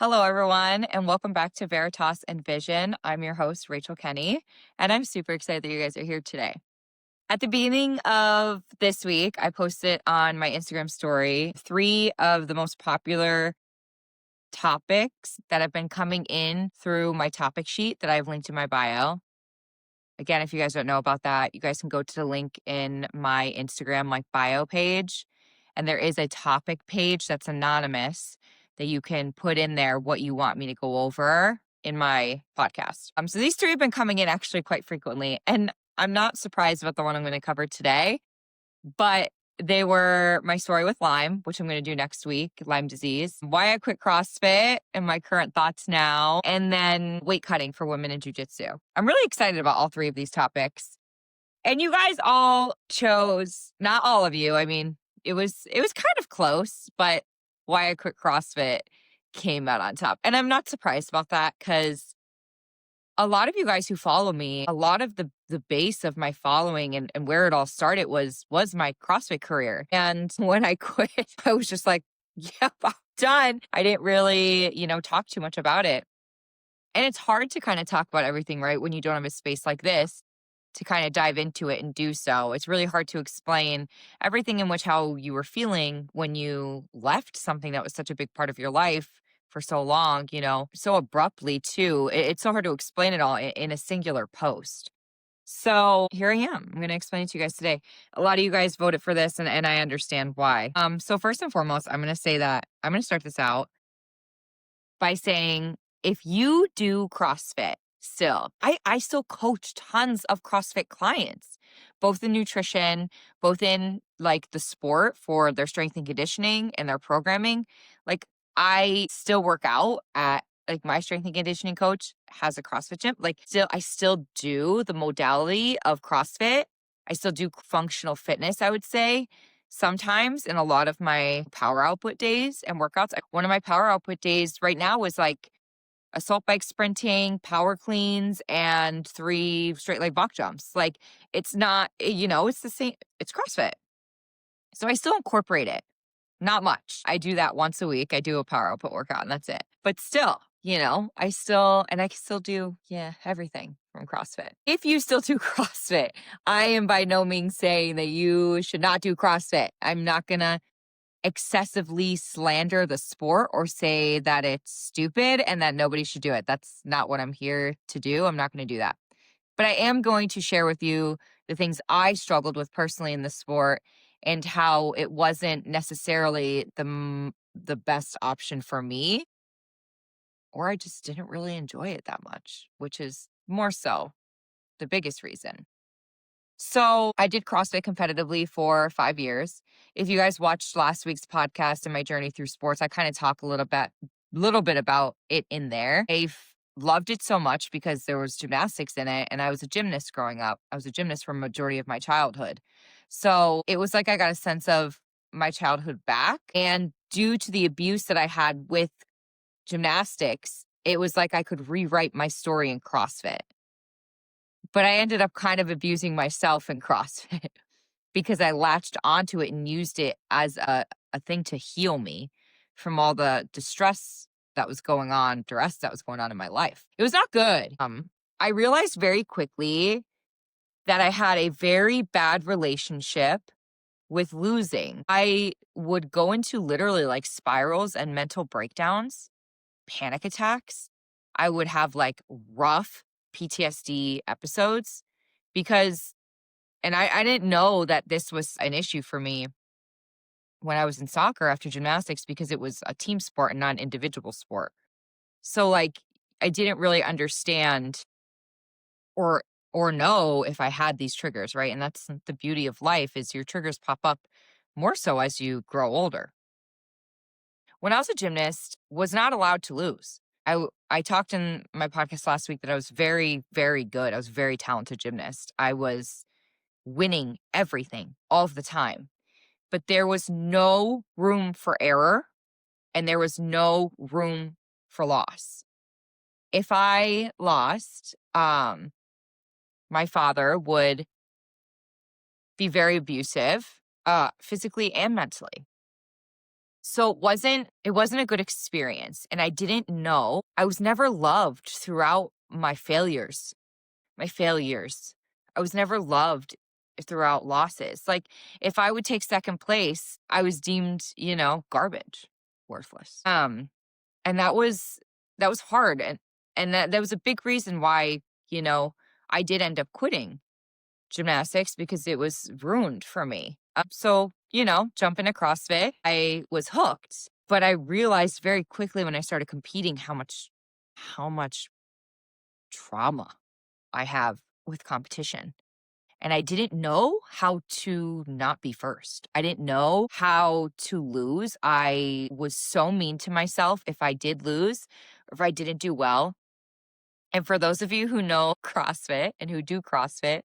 Hello, everyone, and welcome back to Veritas and Vision. I'm your host, Rachel Kenney, and I'm super excited that you guys are here today. At the beginning of this week, I posted on my Instagram story 3 of the most popular topics that have been coming in through my topic sheet that I've linked in my bio. Again, if you guys don't know about that, you guys can go to the link in my Instagram bio page, and there is a topic page that's anonymous that you can put in there what you want me to go over in my podcast. So these 3 have been coming in actually quite frequently, and I'm not surprised about the one I'm going to cover today, but they were my story with Lyme, which I'm going to do next week, Lyme disease, why I quit CrossFit and my current thoughts now, and then weight cutting for women in jujitsu. I'm really excited about all 3 of these topics. And you guys all chose, not all of you, I mean, it was kind of close, but why I quit CrossFit came out on top. And I'm not surprised about that because a lot of you guys who follow me, a lot of the base of my following and where it all started was my CrossFit career. And when I quit, I was just like, yep, I'm done. I didn't really, talk too much about it. And it's hard to kind of talk about everything, right? When you don't have a space like this to kind of dive into it and do so. It's really hard to explain everything in which how you were feeling when you left something that was such a big part of your life for so long, so abruptly too. It's so hard to explain it all in a singular post. So here I am. I'm going to explain it to you guys today. A lot of you guys voted for this and I understand why. So first and foremost, I'm going to say that I'm going to start this out by saying, if you do CrossFit still, I still coach tons of CrossFit clients, both in nutrition, both in like the sport for their strength and conditioning and their programming. Like I still work out at like my strength and conditioning coach has a CrossFit gym. I still do the modality of CrossFit. I still do functional fitness, I would say. Sometimes in a lot of my power output days and workouts, one of my power output days right now is like assault bike sprinting, power cleans, and 3 straight leg box jumps. Like it's not, it's the same, it's CrossFit. So I still incorporate it. Not much. I do that once a week. I do a power output workout and that's it. But still, I can still do, everything from CrossFit. If you still do CrossFit, I am by no means saying that you should not do CrossFit. I'm not going to excessively slander the sport or say that it's stupid and that nobody should do it. That's not what I'm here to do. I'm not going to do that. But I am going to share with you the things I struggled with personally in the sport and how it wasn't necessarily the best option for me, or I just didn't really enjoy it that much, which is more so the biggest reason. So I did CrossFit competitively for 5 years. If you guys watched last week's podcast and my journey through sports, I kind of talk a little bit about it in there. I've loved it so much because there was gymnastics in it and I was a gymnast growing up. I was a gymnast for a majority of my childhood. So it was like I got a sense of my childhood back. And due to the abuse that I had with gymnastics, it was like I could rewrite my story in CrossFit. But I ended up kind of abusing myself in CrossFit because I latched onto it and used it as a thing to heal me from all the distress that was going on, duress that was going on in my life. It was not good. I realized very quickly that I had a very bad relationship with losing. I would go into literally like spirals and mental breakdowns, panic attacks. I would have like rough PTSD episodes because, and I didn't know that this was an issue for me when I was in soccer after gymnastics because it was a team sport and not an individual sport. So like I didn't really understand or know if I had these triggers, right? And that's the beauty of life is your triggers pop up more so as you grow older. When I was a gymnast, was not allowed to lose. I talked in my podcast last week that I was very, very good. I was a very talented gymnast. I was winning everything all of the time. But there was no room for error and there was no room for loss. If I lost, my father would be very abusive, physically and mentally. So it wasn't a good experience. And I didn't know. I was never loved throughout my failures. My failures. I was never loved throughout losses. Like if I would take second place, I was deemed, garbage, worthless. And that was hard. And that was a big reason why, you know, I did end up quitting gymnastics because it was ruined for me. So, jump into CrossFit, I was hooked, but I realized very quickly when I started competing how much trauma I have with competition. And I didn't know how to not be first. I didn't know how to lose. I was so mean to myself if I did lose, or if I didn't do well. And for those of you who know CrossFit and who do CrossFit,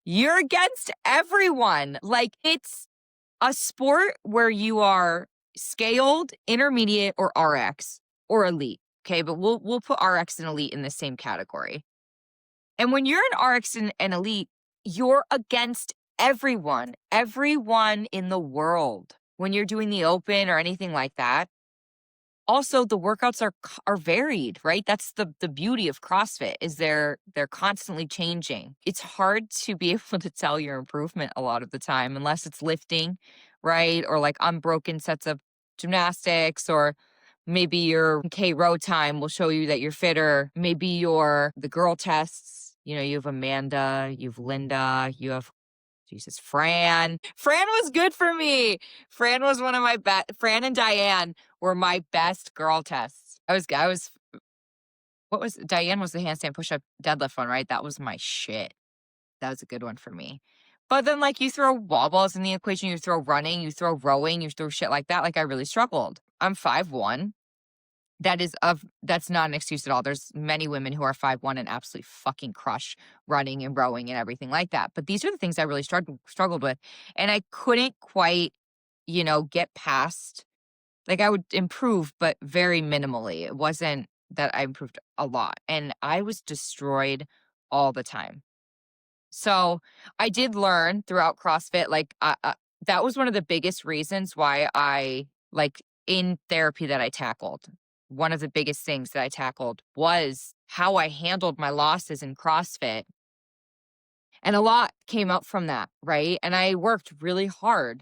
you're against everyone. Like it's a sport where you are scaled, intermediate, or RX or elite. Okay, but we'll put RX and elite in the same category. And when you're an RX and elite, you're against everyone in the world. When you're doing the open or anything like that. Also, the workouts are varied, right? That's the beauty of CrossFit is they're constantly changing. It's hard to be able to tell your improvement a lot of the time unless it's lifting, right? Or like unbroken sets of gymnastics, or maybe your K row time will show you that you're fitter. Maybe the girl tests, you have Amanda, you have Linda, you have Jesus, Fran. Fran was good for me. Fran was one of my best. Fran and Diane were my best girl tests. What was, Diane was the handstand push-up deadlift one, right? That was my shit. That was a good one for me. But then like you throw wall balls in the equation, you throw running, you throw rowing, you throw shit like that. Like I really struggled. I'm 5'1". That's not an excuse at all. There's many women who are 5'1" and absolutely fucking crush running and rowing and everything like that. But these are the things I really struggled with. And I couldn't quite, get past, like I would improve, but very minimally. It wasn't that I improved a lot. And I was destroyed all the time. So I did learn throughout CrossFit, like that was one of the biggest reasons why like in therapy that I tackled. One of the biggest things that I tackled was how I handled my losses in CrossFit. And a lot came up from that, right? And I worked really hard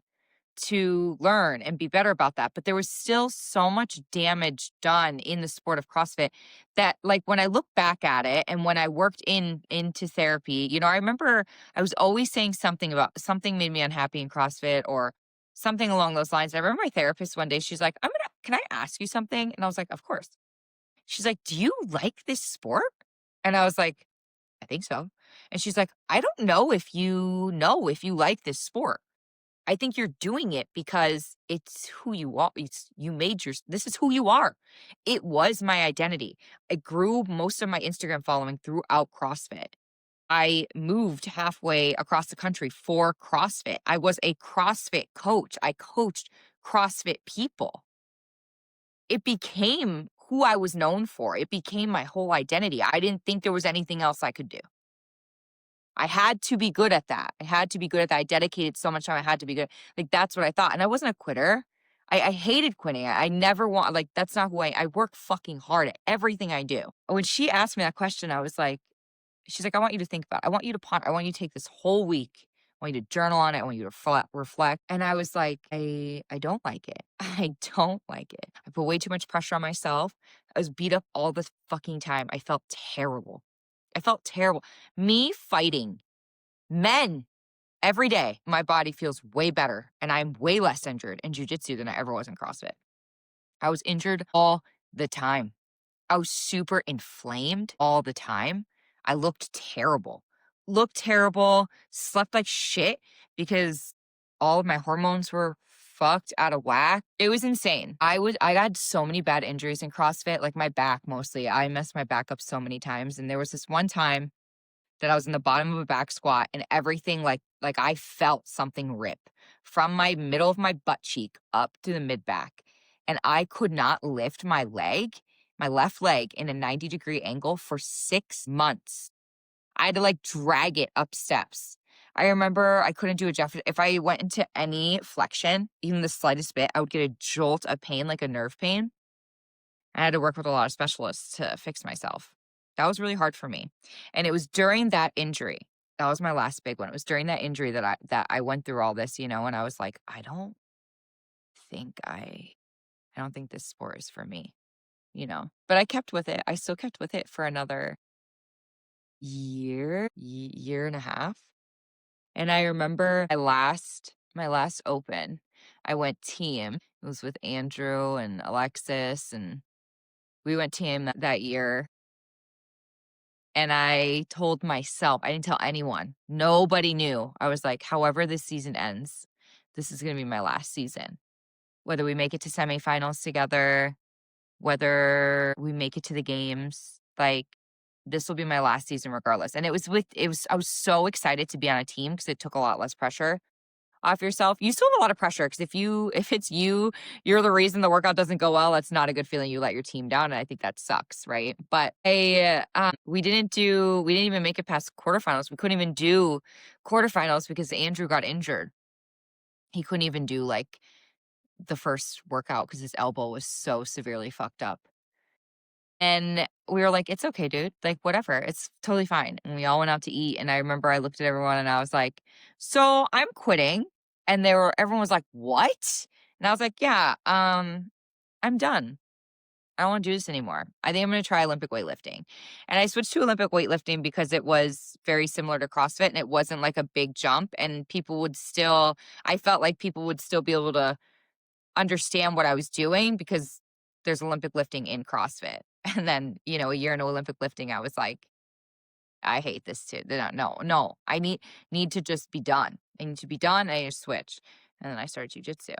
to learn and be better about that. But there was still so much damage done in the sport of CrossFit that like when I look back at it and when I worked into therapy, I remember I was always saying something about something made me unhappy in CrossFit or something along those lines. And I remember my therapist one day, she's like, can I ask you something? And I was like, of course. She's like, do you like this sport? And I was like, I think so. And she's like, I don't know if you like this sport. I think you're doing it because it's who you are. This is who you are. It was my identity. I grew most of my Instagram following throughout CrossFit. I moved halfway across the country for CrossFit. I was a CrossFit coach. I coached CrossFit people. It became who I was known for. It became my whole identity. I didn't think there was anything else I could do. I had to be good at that. I dedicated so much time. I had to be good. Like, that's what I thought. And I wasn't a quitter. I hated quitting. I never want, like, that's not who I work fucking hard at everything I do. When she asked me that question, I was like, she's like, I want you to think about it. I want you to ponder. I want you to take this whole week. I want you to journal on it. I want you to reflect. And I was like, I don't like it. I don't like it. I put way too much pressure on myself. I was beat up all the fucking time. I felt terrible. Me fighting men every day, my body feels way better and I'm way less injured in jujitsu than I ever was in CrossFit. I was injured all the time. I was super inflamed all the time. I looked terrible. Slept like shit because all of my hormones were fucked out of whack. It was insane. I had so many bad injuries in CrossFit, like my back mostly. I messed my back up so many times. And there was this one time that I was in the bottom of a back squat and everything like I felt something rip from my middle of my butt cheek up to the mid back. And I could not lift my left leg in a 90-degree angle for 6 months. I had to like drag it up steps. I remember I couldn't do a Jeff. If I went into any flexion, even the slightest bit, I would get a jolt of pain, like a nerve pain. I had to work with a lot of specialists to fix myself. That was really hard for me. And it was during that injury. That was my last big one. It was during that injury that I went through all this, and I was like, think I don't think this sport is for me. But I kept with it. I still kept with it for another year and a half. And I remember my last open, I went team. It was with Andrew and Alexis, and we went team that year. And I told myself, I didn't tell anyone. Nobody knew. I was like, however this season ends, this is going to be my last season. Whether we make it to semifinals together, whether we make it to the games, like this will be my last season regardless. And I was so excited to be on a team because it took a lot less pressure off yourself. You still have a lot of pressure because if it's you're the reason the workout doesn't go well, that's not a good feeling. You let your team down, and I think that sucks, right? But we didn't even make it past quarterfinals. We couldn't even do quarterfinals because Andrew got injured. He couldn't even do like the first workout because his elbow was so severely fucked up. And we were like, it's okay, dude. Like, whatever. It's totally fine. And we all went out to eat. And I remember I looked at everyone and I was like, so I'm quitting. And everyone was like, what? And I was like, yeah, I'm done. I don't want to do this anymore. I think I'm going to try Olympic weightlifting. And I switched to Olympic weightlifting because it was very similar to CrossFit and it wasn't like a big jump. And I felt like people would still be able to understand what I was doing because there's Olympic lifting in CrossFit. And then, a year into Olympic lifting, I was like, I hate this too. No, I need to just be done. I need to be done. I need to switch. And then I started jujitsu.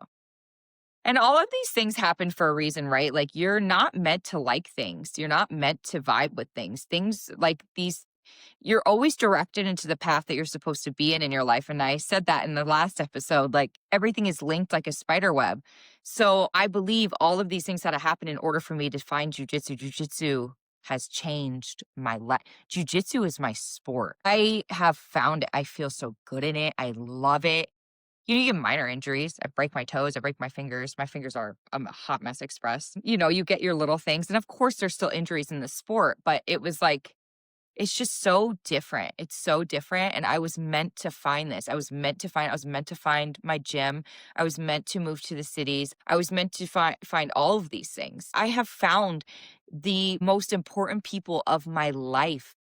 And all of these things happen for a reason, right? Like you're not meant to like things. You're not meant to vibe with things. Things like these, you're always directed into the path that you're supposed to be in your life. And I said that in the last episode, like everything is linked like a spider web. So I believe all of these things had to happen in order for me to find jujitsu. Jujitsu has changed my life. Jujitsu is my sport. I have found it. I feel so good in it. I love it. You get minor injuries. I break my toes. I break my fingers. My fingers are a hot mess express. You get your little things. And of course, there's still injuries in the sport, but it was like, it's just so different. It's so different. And I was meant to find this. I was meant to find my gym. I was meant to move to the cities. I was meant to find all of these things. I have found the most important people of my life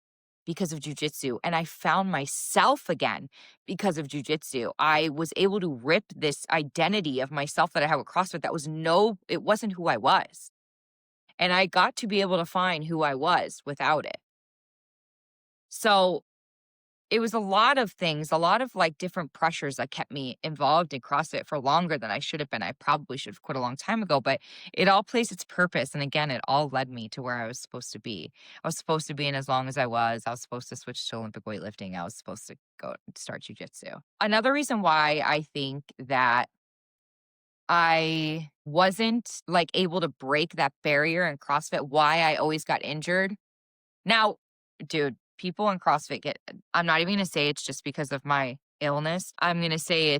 because of jujitsu. And I found myself again because of jujitsu. I was able to rip this identity of myself that I had with CrossFit it wasn't who I was. And I got to be able to find who I was without it. So it was a lot of things, a lot of like different pressures that kept me involved in CrossFit for longer than I should have been. I probably should have quit a long time ago, but it all plays its purpose. And again, it all led me to where I was supposed to be. I was supposed to be in as long as I was. I was supposed to switch to Olympic weightlifting. I was supposed to go start jujitsu. Another reason why I think that I wasn't like able to break that barrier in CrossFit, why I always got injured. Now, dude, people in CrossFit I'm not even going to say it's just because of my illness. I'm going to say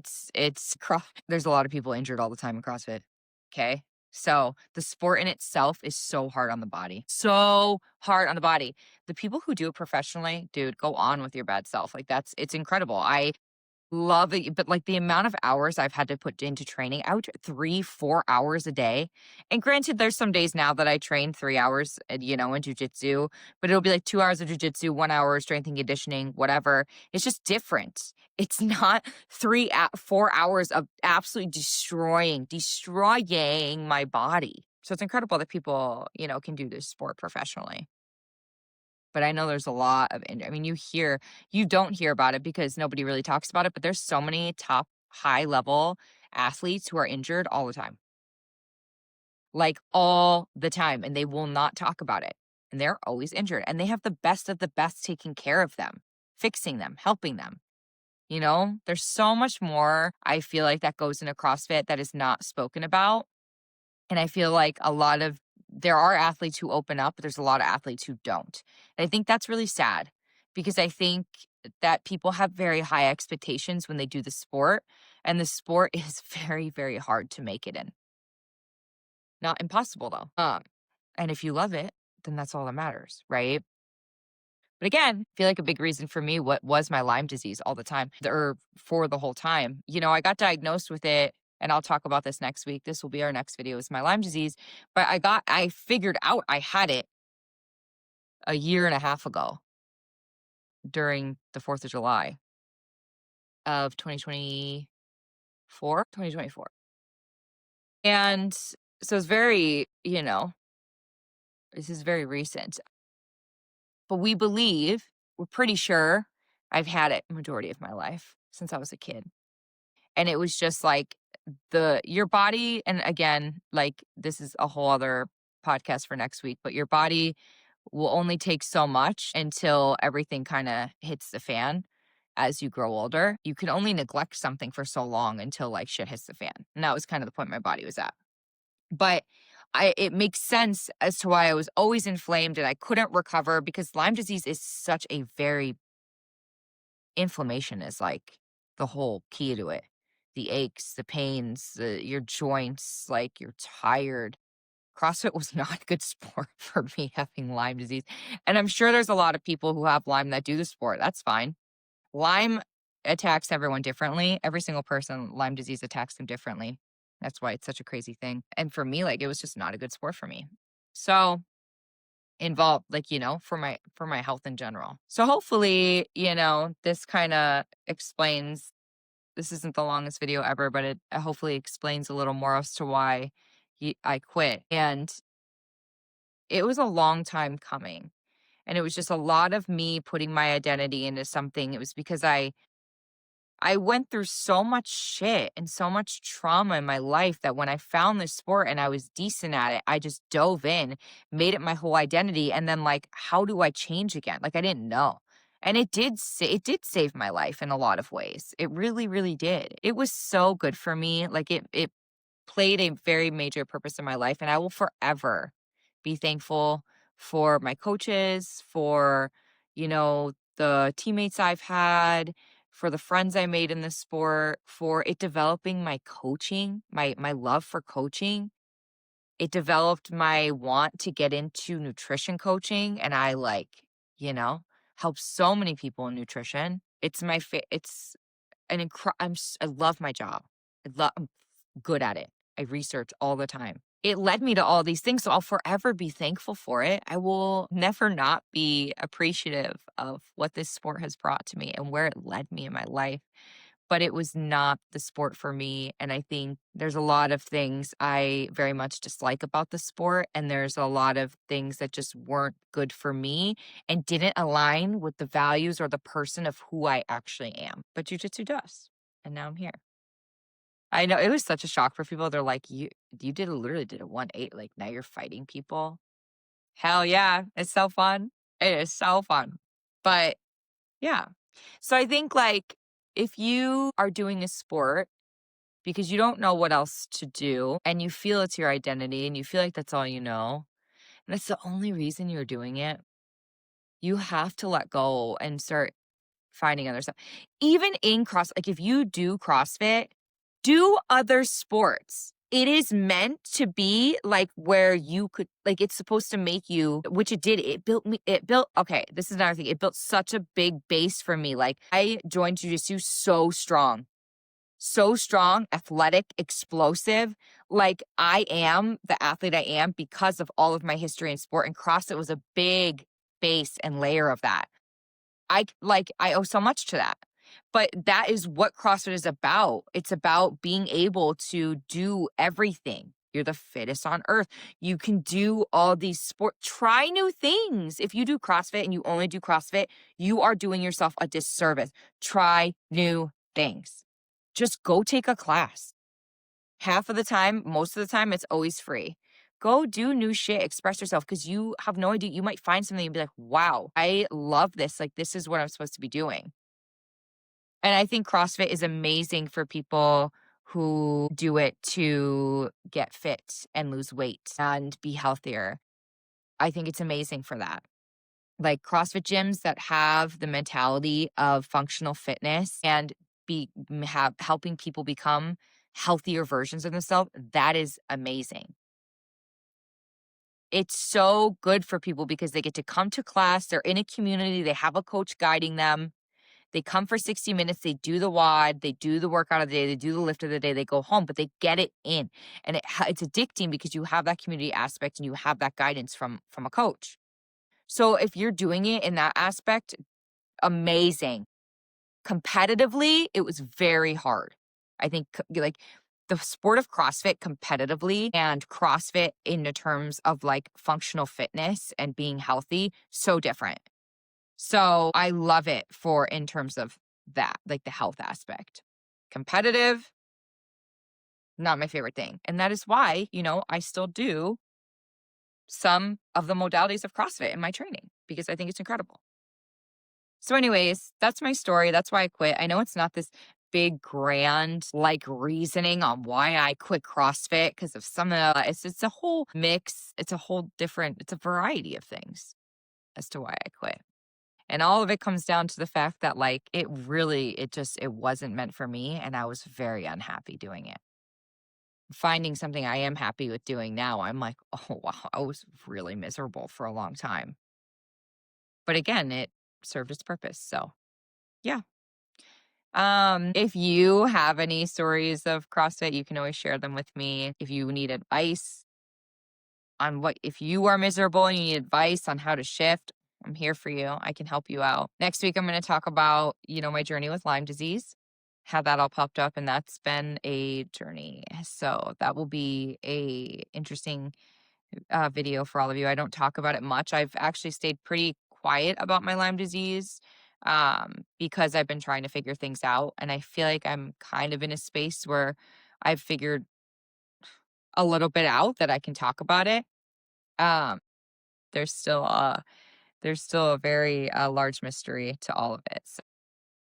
there's a lot of people injured all the time in CrossFit. Okay. So the sport in itself is so hard on the body. So hard on the body. The people who do it professionally, dude, go on with your bad self. Like it's incredible. I love it, but like the amount of hours I've had to put into training, I would 3-4 hours a day. And granted, there's some days now that I train 3 hours, in jujitsu, but it'll be like 2 hours of jujitsu, 1 hour strength and conditioning, whatever. It's just different. It's not 4 hours of absolutely destroying my body. So it's incredible that people, can do this sport professionally. But I know there's a lot of, I mean, you don't hear about it because nobody really talks about it, but there's so many top high level athletes who are injured all the time. Like all the time. And they will not talk about it. And they're always injured. And they have the best of the best taking care of them, fixing them, helping them. There's so much more I feel like that goes into CrossFit that is not spoken about. And I feel like there are athletes who open up, but there's a lot of athletes who don't. And I think that's really sad because I think that people have very high expectations when they do the sport, and the sport is very, very hard to make it in. Not impossible though. And if you love it, then that's all that matters, right? But again, I feel like a big reason for me what was my Lyme disease all the time, or for the whole time. I got diagnosed with it, and I'll talk about this next week. This will be our next video, is my Lyme disease. But I figured out I had it a year and a half ago during the 4th of July of 2024. And so it's very, this is very recent. But we're pretty sure I've had it majority of my life since I was a kid. And it was just like your body, and again, like this is a whole other podcast for next week, but your body will only take so much until everything kind of hits the fan as you grow older. You can only neglect something for so long until like shit hits the fan. And that was kind of the point my body was at. But it makes sense as to why I was always inflamed and I couldn't recover, because Lyme disease is such a very inflammation is like the whole key to it. The aches, the pains, your joints, like you're tired. CrossFit was not a good sport for me having Lyme disease. And I'm sure there's a lot of people who have Lyme that do the sport. That's fine. Lyme attacks everyone differently. Every single person, Lyme disease attacks them differently. That's why it's such a crazy thing. And for me, like it was just not a good sport for me. So involved, like, for my health in general. So hopefully, this kind of explains. This isn't the longest video ever, but it hopefully explains a little more as to why I quit. And it was a long time coming. And it was just a lot of me putting my identity into something. It was because I went through so much shit and so much trauma in my life that when I found this sport and I was decent at it, I just dove in, made it my whole identity. And then like, how do I change again? Like I didn't know. And it did save my life in a lot of ways. It really, really did. It was so good for me. Like it played a very major purpose in my life. And I will forever be thankful for my coaches, for, the teammates I've had, for the friends I made in the sport, for it developing my coaching, my love for coaching. It developed my want to get into nutrition coaching, and I help so many people in nutrition. It's it's I love my job. I'm good at it. I research all the time. It led me to all these things, so I'll forever be thankful for it. I will never not be appreciative of what this sport has brought to me and where it led me in my life. But it was not the sport for me, and I think there's a lot of things I very much dislike about the sport, and there's a lot of things that just weren't good for me and didn't align with the values or the person of who I actually am. But jujitsu does, and now I'm here. I know it was such a shock for people. They're like, you literally did a 180, like now you're fighting people. Hell yeah, it's so fun. It is so fun. But yeah. So I think like if you are doing a sport because you don't know what else to do and you feel it's your identity and you feel like that's all you know, and that's the only reason you're doing it, you have to let go and start finding other stuff. Even in like if you do CrossFit, do other sports. It is meant to be like where you could, like, it's supposed to make you, which it did. Okay, this is another thing. It built such a big base for me. Like, I joined jujitsu so strong, athletic, explosive. Like, I am the athlete I am because of all of my history in sport, and CrossFit was a big base and layer of that. I owe so much to that. But that is what CrossFit is about. It's about being able to do everything. You're the fittest on earth. You can do all these try new things. If you do CrossFit and you only do CrossFit, you are doing yourself a disservice. Try new things. Just go take a class. Half of the time, most of the time, it's always free. Go do new shit, express yourself, because you have no idea. You might find something and be like, wow, I love this. Like, this is what I'm supposed to be doing. And I think CrossFit is amazing for people who do it to get fit and lose weight and be healthier. I think it's amazing for that. like CrossFit gyms that have the mentality of functional fitness and have helping people become healthier versions of themselves, that is amazing. It's so good for people because they get to come to class, they're in a community, they have a coach guiding them. They come for 60 minutes, they do the WOD, they do the workout of the day, they do the lift of the day, they go home, but they get it in. And it's addicting because you have that community aspect and you have that guidance from a coach. So if you're doing it in that aspect, amazing. Competitively, it was very hard. I think like the sport of CrossFit competitively and CrossFit in the terms of like functional fitness and being healthy, so different. So I love it for in terms of that, like the health aspect. Competitive, not my favorite thing. And that is why, I still do some of the modalities of CrossFit in my training because I think it's incredible. So, anyways, that's my story. That's why I quit. I know it's not this big, grand, like reasoning on why I quit CrossFit because of some of the, it's a whole mix. It's a whole different, it's a variety of things as to why I quit. And all of it comes down to the fact that like it wasn't meant for me. And I was very unhappy doing it. Finding something I am happy with doing now, I'm like, oh, wow, I was really miserable for a long time. But again, it served its purpose. So, yeah. If you have any stories of CrossFit, you can always share them with me. If you need advice on if you are miserable and you need advice on how to shift, I'm here for you. I can help you out. Next week, I'm going to talk about, my journey with Lyme disease, how that all popped up, and that's been a journey. So that will be a interesting video for all of you. I don't talk about it much. I've actually stayed pretty quiet about my Lyme disease because I've been trying to figure things out. And I feel like I'm kind of in a space where I've figured a little bit out that I can talk about it. Um, there's still a very large mystery to all of it.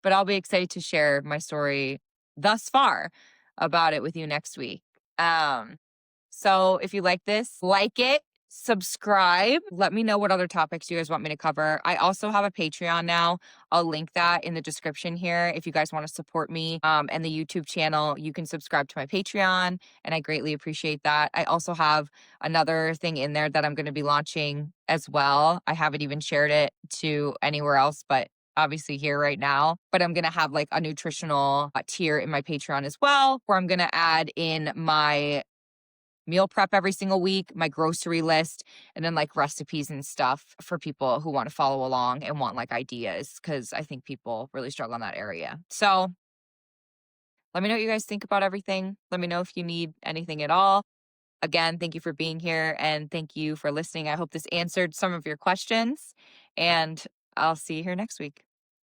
But I'll be excited to share my story thus far about it with you next week. So if you like this, like it, subscribe. Let me know what other topics you guys want me to cover. I also have a Patreon now. I'll link that in the description here. If you guys want to support me and the YouTube channel, you can subscribe to my Patreon, and I greatly appreciate that. I also have another thing in there that I'm going to be launching as well. I haven't even shared it to anywhere else, but obviously here right now, but I'm going to have like a nutritional tier in my Patreon as well, where I'm going to add in my meal prep every single week, my grocery list, and then like recipes and stuff for people who want to follow along and want like ideas, because I think people really struggle in that area. So let me know what you guys think about everything. Let me know if you need anything at all. Again, thank you for being here and thank you for listening. I hope this answered some of your questions, and I'll see you here next week.